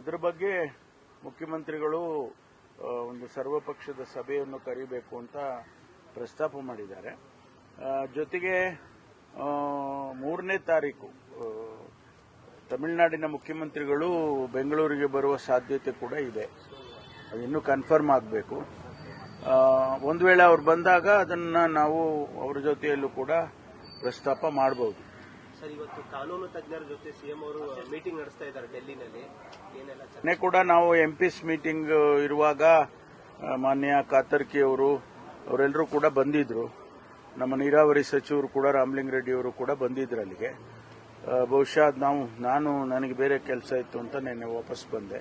ಅದರ ಬಗ್ಗೆ ಮುಖ್ಯಮಂತ್ರಿಗಳು ಒಂದು ಸರ್ವಪಕ್ಷದ ಸಭೆಯನ್ನು ಕರೆಯಬೇಕು ಅಂತ ಪ್ರಸ್ತಾಪ ಮಾಡಿದ್ದಾರೆ. ಜೊತೆಗೆ 3ನೇ ತಾರೀಕು ತಮಿಳುನಾಡಿನ ಮುಖ್ಯಮಂತ್ರಿಗಳು ಬೆಂಗಳೂರಿಗೆ ಬರುವ ಸಾಧ್ಯತೆ ಕೂಡ ಇದೆ. ಅದು ಇನ್ನೂ ಕನ್ಫರ್ಮ್ ಆಗಬೇಕು. ಒಂದು ವೇಳೆ ಅವ್ರು ಬಂದಾಗ ಅದನ್ನ ನಾವು ಅವರ ಜೊತೆಯಲ್ಲೂ ಕೂಡ ಪ್ರಸ್ತಾಪ ಮಾಡಬಹುದು. ಸರ್, ಇವತ್ತು ಕಾನೂನು ತಜ್ಞರ ಜೊತೆ ಸಿಎಂ ಅವರು ಮೀಟಿಂಗ್ ನಡೆಸ್ತಾ ಇದ್ದಾರೆ ಡೆಲ್ಲಿನಲ್ಲಿ. ಏನೆಲ್ಲ ಕೂಡ ನಾವು ಎಂಪಿಸ್ ಮೀಟಿಂಗ್ ಇರುವಾಗ ಮಾನ್ಯ ಕಾತರ್ಕಿ ಅವರೆಲ್ಲರೂ ಕೂಡ ಬಂದಿದ್ರು. ನಮ್ಮ ನೀರಾವರಿ ಸಚಿವರು ಕೂಡ ರಾಮಲಿಂಗ ರೆಡ್ಡಿ ಅವರು ಕೂಡ ಬಂದಿದ್ರು ಅಲ್ಲಿಗೆ. ಬಹುಶಃ ನನಗೆ ಬೇರೆ ಕೆಲಸ ಇತ್ತು ಅಂತ ನಿನ್ನೆ ವಾಪಸ್ ಬಂದೆ.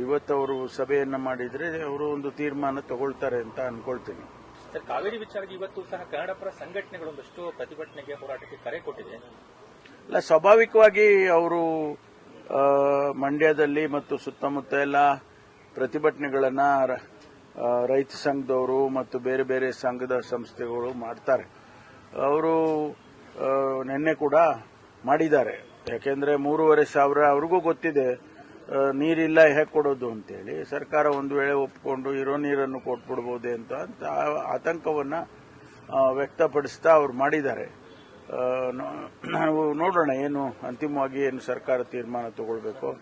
ಇವತ್ತು ಅವರು ಸಭೆಯನ್ನ ಮಾಡಿದ್ರೆ ಅವರು ಒಂದು ತೀರ್ಮಾನ ತಗೊಳ್ತಾರೆ ಅಂತ ಅನ್ಕೊಳ್ತೀನಿ. ಸರ್, ಕಾವೇರಿ ವಿಚಾರಕ್ಕೆ ಇವತ್ತು ಸಹ ಕನ್ನಡ ಪರ ಸಂಘಟನೆಗಳೊಂದಷ್ಟು ಪ್ರತಿಭಟನೆಗೆ ಹೋರಾಟಕ್ಕೆ ಕರೆ ಕೊಟ್ಟಿದೆ. ಅಲ್ಲ, ಸ್ವಾಭಾವಿಕವಾಗಿ ಅವರು ಮಂಡ್ಯದಲ್ಲಿ ಮತ್ತು ಸುತ್ತಮುತ್ತ ಎಲ್ಲ ಪ್ರತಿಭಟನೆಗಳನ್ನ ರೈತ ಸಂಘದವರು ಮತ್ತು ಬೇರೆ ಬೇರೆ ಸಂಘದ ಸಂಸ್ಥೆಗಳು ಮಾಡ್ತಾರೆ. ಅವರು ನಿನ್ನೆ ಕೂಡ ಮಾಡಿದ್ದಾರೆ. ಯಾಕೆಂದ್ರೆ 3,500 ಅವ್ರಿಗೂ ಗೊತ್ತಿದೆ ನೀರಿಲ್ಲ ಹೇಗೆ ಕೊಡೋದು ಅಂತೇಳಿ. ಸರ್ಕಾರ ಒಂದು ವೇಳೆ ಒಪ್ಪಿಕೊಂಡು ಇರೋ ನೀರನ್ನು ಕೊಟ್ಬಿಡ್ಬೋದೇ ಅಂತ ಆತಂಕವನ್ನ ವ್ಯಕ್ತಪಡಿಸ್ತಾ ಅವ್ರು ಮಾಡಿದ್ದಾರೆ. ನಾವು ನೋಡೋಣ ಏನು ಅಂತಿಮವಾಗಿ ಏನು ಸರ್ಕಾರ ತೀರ್ಮಾನ ತಗೊಳ್ಬೇಕು.